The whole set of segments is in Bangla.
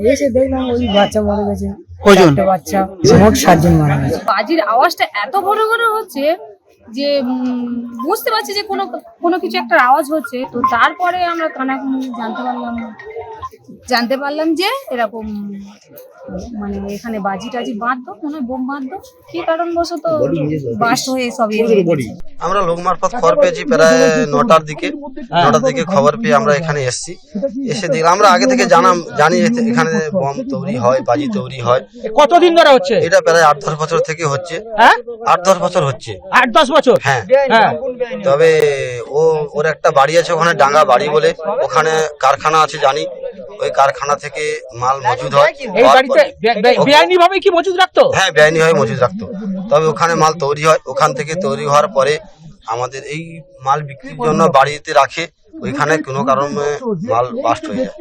এসে দেখলাম ওই বাচ্চা মারা গেছে, কজন? একটা বাচ্চা, মোট 7 জন মারা গেছে। বাজির আওয়াজটা এত বড় বড় হচ্ছে যে বুঝতে পারছি যে কোনো কোনো কিছু একটা আওয়াজ হচ্ছে। তো তারপরে আমরা কানাকুনি জানতে পারলাম যে এরকম মানে এখানে বাজি টাজি বাঁধতো, মনে হয় বোম বাঁধতো, কি কারণবশত বাস্ট হয়ে সবই। আমরা লোক মারফত খবর পেয়েছি প্রায় 9টার দিকে খবর পেয়ে আমরা এখানে এসে দেখলাম। আমরা আগে থেকে জানি এখানে বম তৈরি হয়, বাজি তৈরি হয়। কতদিন ধরে হচ্ছে এটা প্রায় 8-10 বছর থেকে হচ্ছে। হ্যাঁ, 8-10 বছর হচ্ছে। 8-10 বছর। হ্যাঁ, হ্যাঁ। তবে ওর একটা বাড়ি আছে ওখানে, ডাঙ্গা বাড়ি বলে, ওখানে কারখানা আছে জানি। ওই কারখানা থেকে মাল মজুদ হয়। এই বাড়িতে বেআইনি ভাবে কি মজুদ রাখতো? হ্যাঁ, বেআইনি ভাবে মজুদ রাখতো। তবে ওখানে মাল তৈরি হয়, ওখান থেকে তৈরি হওয়ার পরে আমাদের এই মাল বিক্রির জন্য বাড়িতে রাখে, ওইখানে কোনো কারণে মাল বাস্ট হয়ে যায়।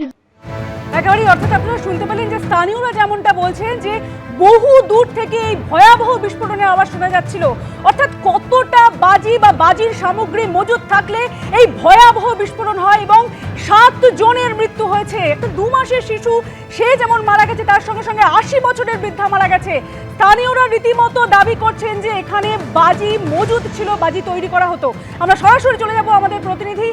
একেবারেই, অর্থাৎ আপনারা শুনতে পেলেন যে স্থানীয়রা যেমনটা বলছেন যে বহু দূর থেকে এই ভয়াবহ বিস্ফোরণের আওয়াজ শোনা যাচ্ছিল। অর্থাৎ কতটা বাজি বা বাজির সামগ্রী মজুদ থাকলে এই ভয়াবহ বিস্ফোরণ হয় এবং 7 জনের মৃত্যু হয়েছে। একটা 2 মাসের শিশু, সে যেমন মারা গেছে, তার সঙ্গে সঙ্গে 80 বছরের বৃদ্ধা মারা গেছে। স্থানীয়রা রীতিমতো দাবি করছেন যে এখানে বাজি মজুদ ছিল, বাজি তৈরি করা হতো। আমরা সরাসরি চলে যাব আমাদের প্রতিনিধি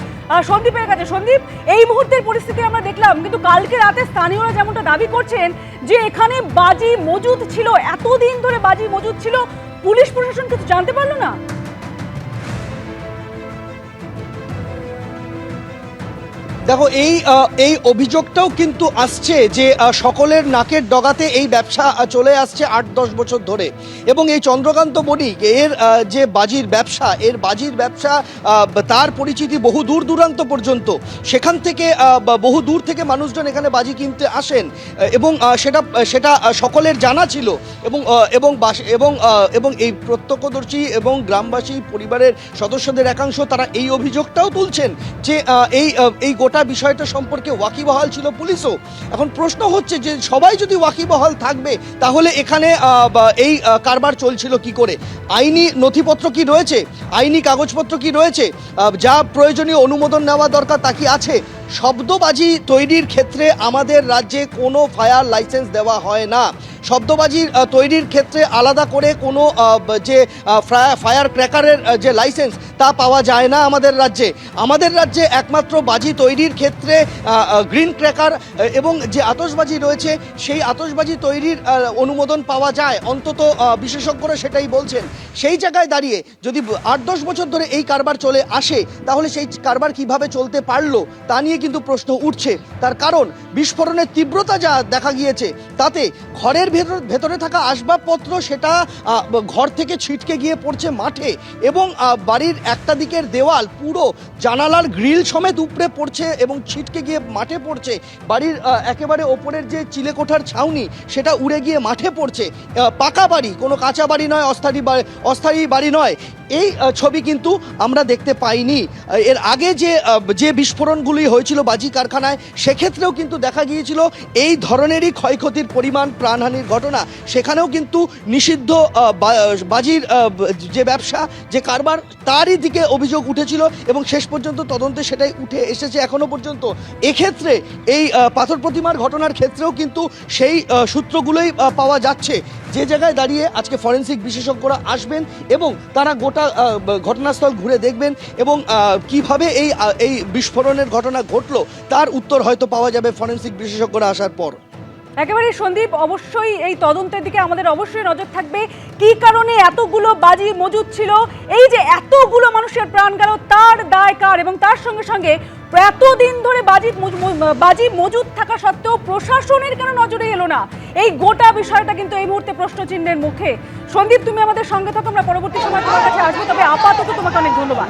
সন্দীপের কাছে। সন্দীপ, এই মুহূর্তের পরিস্থিতি আমরা দেখলাম, কিন্তু কালকে রাতে স্থানীয়রা যেমনটা দাবি করছেন যে এখানে বাজি মজুদ ছিল, এতদিন ধরে বাজি মজুদ ছিল, পুলিশ প্রশাসন কিছু জানতে পারলো না? দেখো, এই অভিযোগটাও কিন্তু আসছে যে সকলের নাকের ডগাতে এই ব্যবসা চলে আসছে 8-10 বছর ধরে। এবং এই চন্দ্রকান্ত বণিক এর যে বাজির ব্যবসা তার পরিচিতি বহু দূর দূরান্ত পর্যন্ত। সেখান থেকে বহু দূর থেকে মানুষজন এখানে বাজি কিনতে আসেন এবং সেটা সকলের জানা ছিল। এবং এই প্রত্যক্ষদর্শী এবং গ্রামবাসী পরিবারের সদস্যদের একাংশ তারা এই অভিযোগটাও তুলছেন যে এই গোটা বিষয়টা সম্পর্কে ওয়াকিবহাল ছিল পুলিশও। এখন প্রশ্ন হচ্ছে যে সবাই যদি ওয়াকিবহাল থাকবে তাহলে এখানে এই কারবার চলছিল কি করে? আইনি নথিপত্র কি রয়েছে? আইনি কাগজপত্র কি রয়েছে? যা প্রয়োজনীয় অনুমোদন নেওয়া দরকার তা কি আছে? শব্দবাজি তৈরির ক্ষেত্রে আমাদের রাজ্যে কোনো ফায়ার লাইসেন্স দেওয়া হয় না। শব্দবাজির তৈরির ক্ষেত্রে আলাদা করে কোনো যে ফায়ার ক্র্যাকারের যে লাইসেন্স তা পাওয়া যায় না আমাদের রাজ্যে। একমাত্র বাজি তৈরির ক্ষেত্রে গ্রিন ক্র্যাকার এবং যে আতশবাজি রয়েছে সেই আতশবাজি তৈরির অনুমোদন পাওয়া যায়, অন্তত বিশেষজ্ঞরা সেটাই বলছেন। সেই জায়গায় দাঁড়িয়ে যদি 8-10 বছর ধরে এই কারবার চলে আসে তাহলে সেই কারবার কিভাবে চলতে পারলো তা নিয়ে কিন্তু প্রশ্ন উঠছে। তার কারণ বিস্ফোরণের তীব্রতা যা দেখা গিয়েছে তাতে ঘরের ভেতরে থাকা আসবাবপত্র সেটা ঘর থেকে ছিটকে গিয়ে পড়ছে মাঠে এবং বাড়ির একটা দিকের দেওয়াল পুরো জানালার গ্রিল সমেত উপড়ে পড়ছে এবং ছিটকে গিয়ে মাঠে পড়ছে। বাড়ির একেবারে ওপরের যে চিলেকোঠার ছাউনি সেটা উড়ে গিয়ে মাঠে পড়ছে। পাকা বাড়ি, কোনো কাঁচা বাড়ি নয়, অস্থায়ী বাড়ি নয়। এই ছবি কিন্তু আমরা দেখতে পাইনি। এর আগে যে বিস্ফোরণগুলি হয়েছিল বাজি কারখানায় সেক্ষেত্রেও কিন্তু দেখা গিয়েছিল এই ধরনেরই ক্ষয়ক্ষতির পরিমাণ, প্রাণহানির ঘটনা। সেখানেও কিন্তু নিষিদ্ধ বাজির যে ব্যবসা, যে কারবার, তারই দিকে অভিযোগ উঠেছিল এবং শেষ পর্যন্ত তদন্তে সেটাই উঠে এসেছে এখনো পর্যন্ত। এক্ষেত্রে এই পাথর প্রতিমার ঘটনার ক্ষেত্রেও কিন্তু সেই সূত্রগুলোই পাওয়া যাচ্ছে। যে জায়গায় দাঁড়িয়ে আজকে ফরেনসিক বিশেষজ্ঞরা আসবেন এবং তারা গোটা ঘটনাস্থল ঘুরে দেখবেন এবং কিভাবে এই বিস্ফোরণের ঘটনা ঘটলো তার উত্তর হয়তো পাওয়া যাবে ফরেনসিক বিশেষজ্ঞরা আসার পর। একেবারে সন্দীপ, অবশ্যই এই তদন্তের দিকে আমাদের অবশ্যই নজর থাকবে। কি কারণে এতগুলো বাজি মজুদ ছিল, এই যে এতগুলো মানুষের প্রাণ গেল, তার দায় কার? এবং তার সঙ্গে সঙ্গে এতদিন ধরে বাজি মজুদ থাকা সত্ত্বেও প্রশাসনের কেন নজরে এলো না? এই গোটা বিষয়টা কিন্তু এই মুহূর্তে প্রশ্নচিহ্নের মুখে। সন্দীপ, তুমি আমাদের সঙ্গে থাকো, আমরা পরবর্তী সময় তোমার কাছে আসবো। তবে আপাতত তোমাকে অনেক ধন্যবাদ।